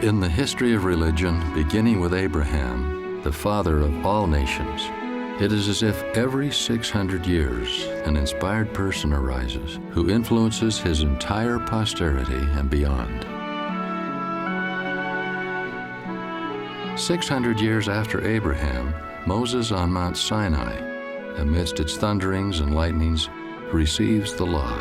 In the history of religion, beginning with Abraham, the father of all nations, it is as if every 600 years an inspired person arises who influences his entire posterity and beyond. 600 years after Abraham, Moses on Mount Sinai, amidst its thunderings and lightnings, receives the law.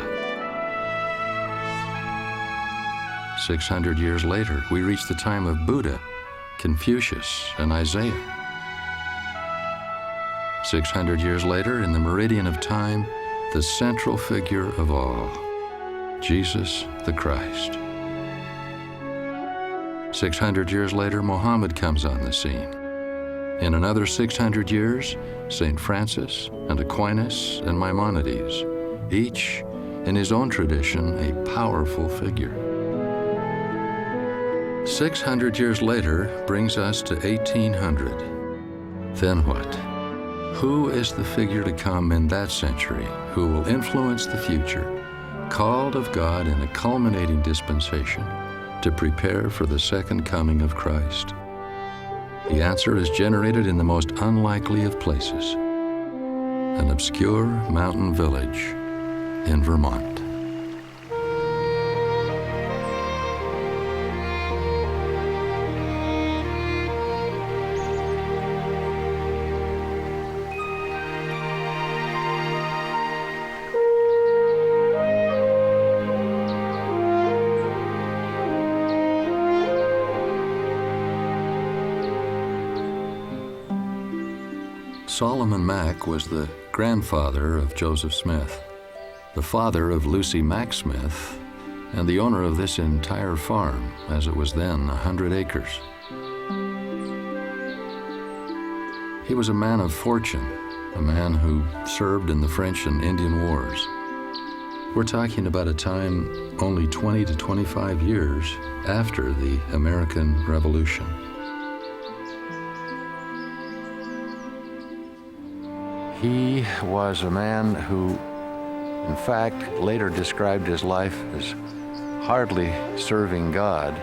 600 years later, we reach the time of Buddha, Confucius, and Isaiah. 600 years later, in the meridian of time, the central figure of all, Jesus the Christ. 600 years later, Muhammad comes on the scene. In another 600 years, St. Francis and Aquinas and Maimonides, each in his own tradition a powerful figure. 600 years later brings us to 1800. Then what? Who is the figure to come in that century who will influence the future, called of God in a culminating dispensation to prepare for the second coming of Christ? The answer is generated in the most unlikely of places, an obscure mountain village in Vermont. Solomon Mack was the grandfather of Joseph Smith, the father of Lucy Mack Smith, and the owner of this entire farm, as it was then 100 acres. He was a man of fortune, a man who served in the French and Indian Wars. We're talking about a time only 20 to 25 years after the American Revolution. He was a man who, in fact, later described his life as hardly serving God,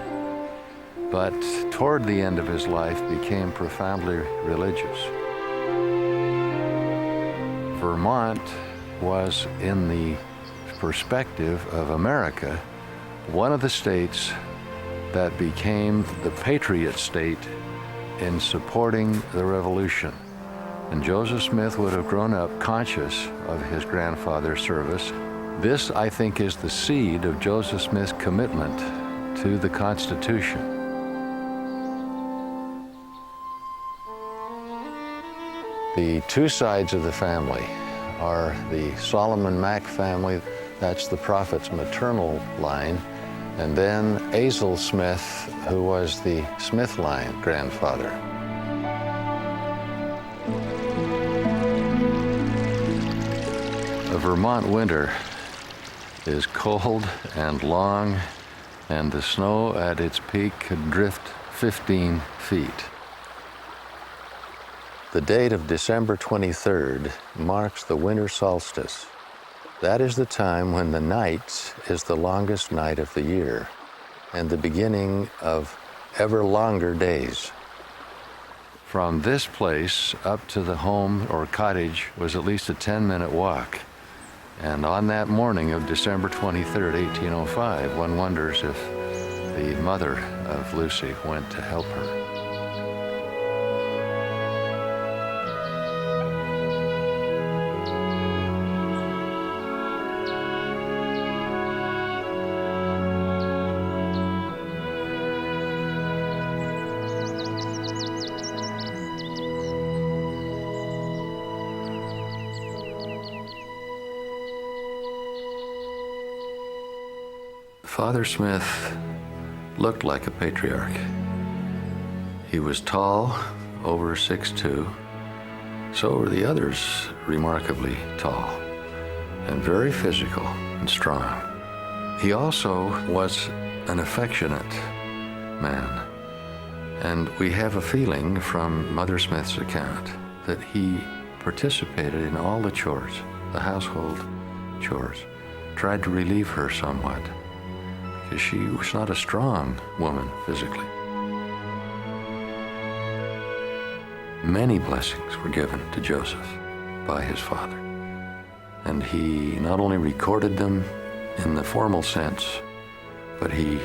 but toward the end of his life became profoundly religious. Vermont was, in the perspective of America, one of the states that became the patriot state in supporting the Revolution. And Joseph Smith would have grown up conscious of his grandfather's service. This, I think, is the seed of Joseph Smith's commitment to the Constitution. The two sides of the family are the Solomon Mack family, that's the prophet's maternal line, and then Azel Smith, who was the Smith line grandfather. The Vermont winter is cold and long, and the snow at its peak could drift 15 feet. The date of December 23rd marks the winter solstice. That is the time when the night is the longest night of the year, and the beginning of ever longer days. From this place up to the home or cottage was at least a 10-minute walk. And on that morning of December 23rd, 1805, one wonders if the mother of Lucy went to help her. Father Smith looked like a patriarch. He was tall, over 6'2". So were the others remarkably tall, and very physical and strong. He also was an affectionate man, and we have a feeling from Mother Smith's account that he participated in all the chores, the household chores, tried to relieve her somewhat, because she was not a strong woman physically. Many blessings were given to Joseph by his father. And he not only recorded them in the formal sense, but he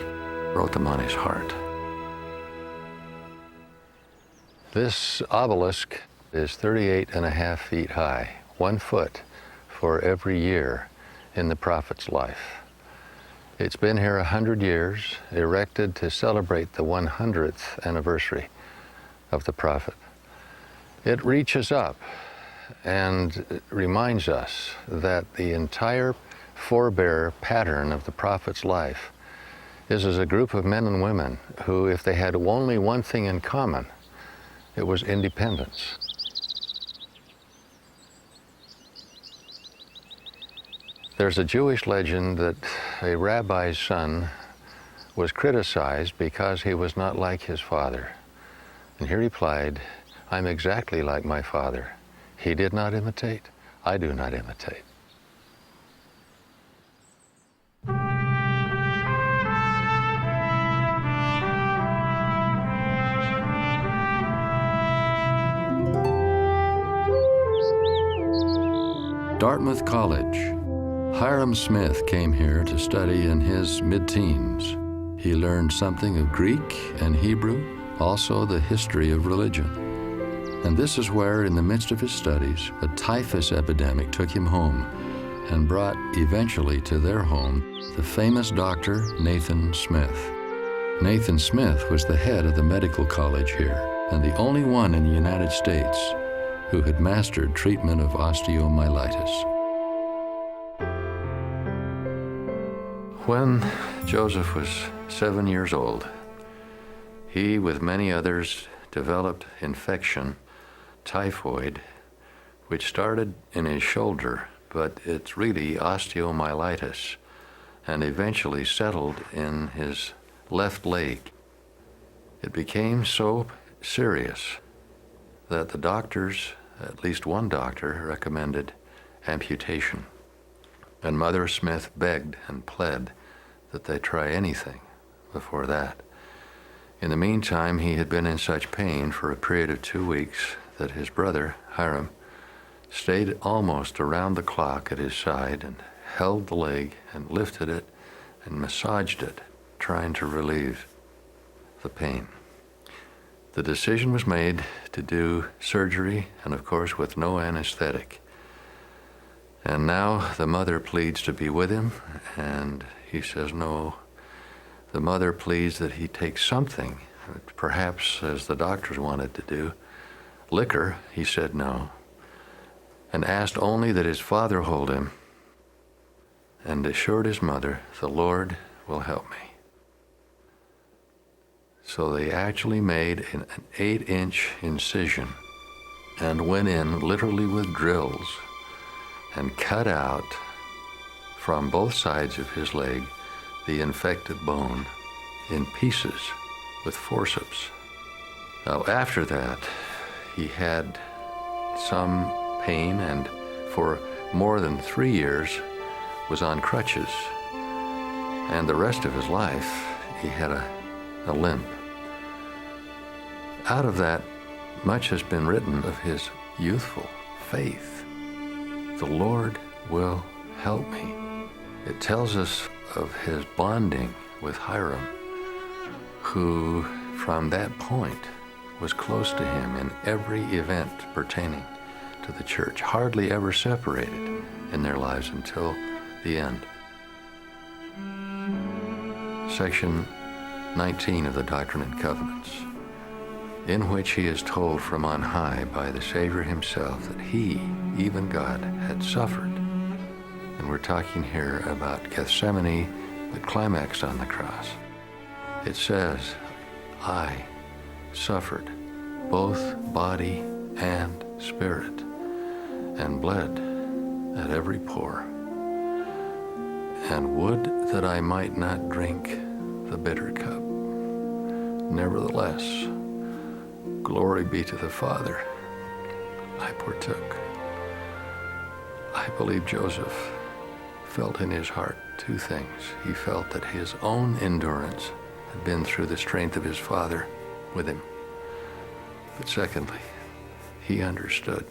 wrote them on his heart. This obelisk is 38.5 feet high, 1 foot for every year in the prophet's life. It's been here 100 years, erected to celebrate the 100th anniversary of the prophet. It reaches up and reminds us that the entire forebear pattern of the prophet's life is as a group of men and women who, if they had only one thing in common, it was independence. There's a Jewish legend that a rabbi's son was criticized because he was not like his father. And he replied, "I'm exactly like my father. He did not imitate, I do not imitate." Dartmouth College. Hiram Smith came here to study in his mid-teens. He learned something of Greek and Hebrew, also the history of religion. And this is where, in the midst of his studies, a typhus epidemic took him home and brought eventually to their home the famous doctor Nathan Smith. Nathan Smith was the head of the medical college here and the only one in the United States who had mastered treatment of osteomyelitis. When Joseph was 7 years old, he, with many others, developed infection, typhoid, which started in his shoulder, but it's really osteomyelitis, and eventually settled in his left leg. It became so serious that the doctors, at least one doctor, recommended amputation. And Mother Smith begged and pled that they try anything before that. In the meantime, he had been in such pain for a period of 2 weeks that his brother, Hiram, stayed almost around the clock at his side and held the leg and lifted it and massaged it, trying to relieve the pain. The decision was made to do surgery, and of course with no anesthetic. And now the mother pleads to be with him, and he says no. The mother pleads that he take something, perhaps as the doctors wanted to do. Liquor, he said no, and asked only that his father hold him, and assured his mother, "The Lord will help me." So they actually made an 8-inch incision and went in literally with drills and cut out from both sides of his leg the infected bone in pieces with forceps. Now, after that, he had some pain, and for more than 3 years was on crutches. And the rest of his life, he had a limp. Out of that, much has been written of his youthful faith. The Lord will help me. It tells us of his bonding with Hiram, who from that point was close to him in every event pertaining to the church, hardly ever separated in their lives until the end. Section 19 of the Doctrine and Covenants, in which he is told from on high by the Savior himself that he, even God, had suffered. And we're talking here about Gethsemane, but climaxed on the cross. It says, "I suffered, both body and spirit, and bled at every pore, and would that I might not drink the bitter cup. Nevertheless, glory be to the Father, I partook." I believe Joseph felt in his heart two things. He felt that his own endurance had been through the strength of his father with him. But secondly, he understood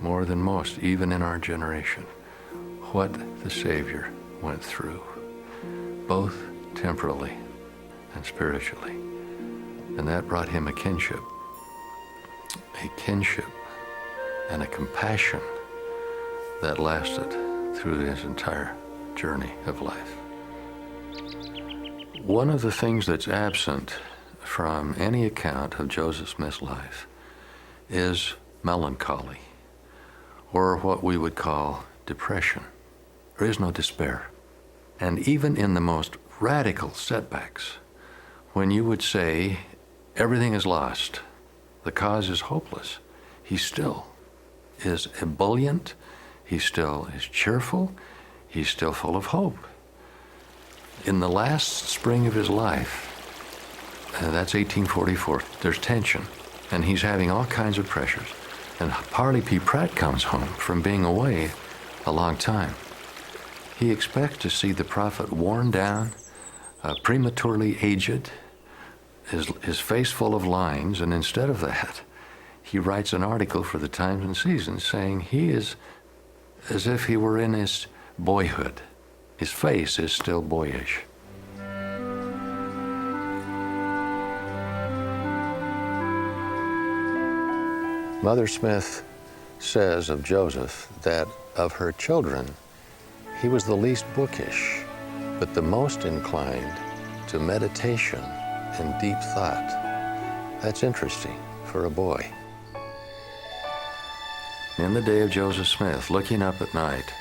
more than most, even in our generation, what the Savior went through, both temporally and spiritually. And that brought him a kinship and a compassion that lasted through his entire journey of life. One of the things that's absent from any account of Joseph Smith's life is melancholy, or what we would call depression. There is no despair. And even in the most radical setbacks, when you would say everything is lost, the cause is hopeless, he still is ebullient, he still is cheerful, he's still full of hope. In the last spring of his life, that's 1844, there's tension, and he's having all kinds of pressures. And Parley P. Pratt comes home from being away a long time. He expects to see the prophet worn down, prematurely aged, his face full of lines, and instead of that, he writes an article for the Times and Seasons saying he is as if he were in his boyhood. His face is still boyish. Mother Smith says of Joseph that of her children, he was the least bookish, but the most inclined to meditation and deep thought. That's interesting for a boy. In the day of Joseph Smith, looking up at night,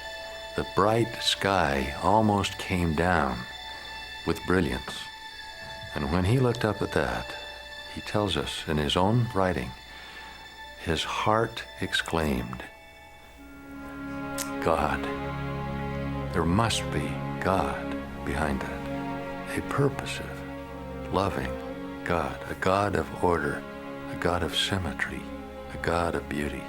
the bright sky almost came down with brilliance. And when he looked up at that, he tells us in his own writing, his heart exclaimed, God, there must be God behind that. A purposive, loving God, a God of order, a God of symmetry, a God of beauty.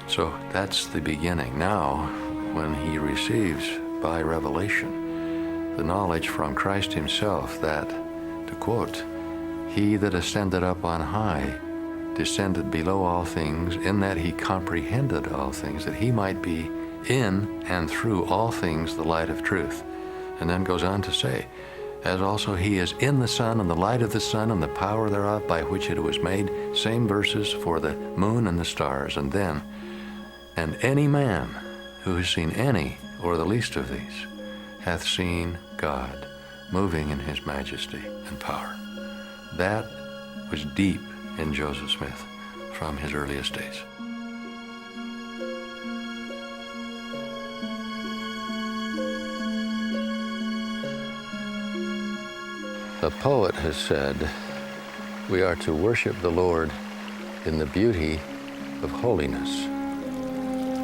So that's the beginning. Now, when he receives by revelation the knowledge from Christ himself that, to quote, he that ascended up on high descended below all things, in that he comprehended all things, that he might be in and through all things the light of truth. And then goes on to say, as also he is in the sun, and the light of the sun, and the power thereof by which it was made. Same verses for the moon and the stars. And then, and any man who has seen any or the least of these hath seen God moving in his majesty and power. That was deep in Joseph Smith from his earliest days. A poet has said, we are to worship the Lord in the beauty of holiness.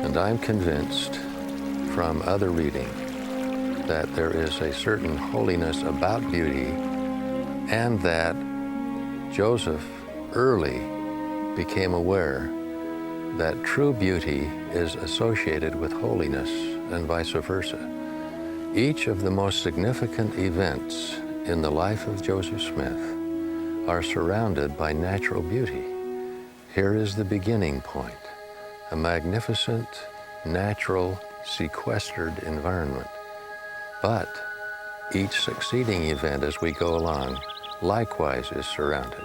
And I'm convinced from other reading that there is a certain holiness about beauty, and that Joseph early became aware that true beauty is associated with holiness and vice versa. Each of the most significant events in the life of Joseph Smith are surrounded by natural beauty. Here is the beginning point, a magnificent, natural, sequestered environment. But each succeeding event as we go along likewise is surrounded.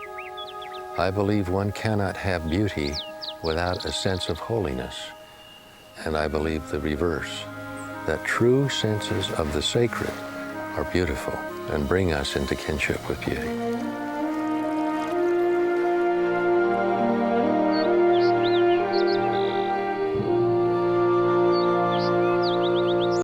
I believe one cannot have beauty without a sense of holiness, and I believe the reverse, that true senses of the sacred are beautiful and bring us into kinship with beauty.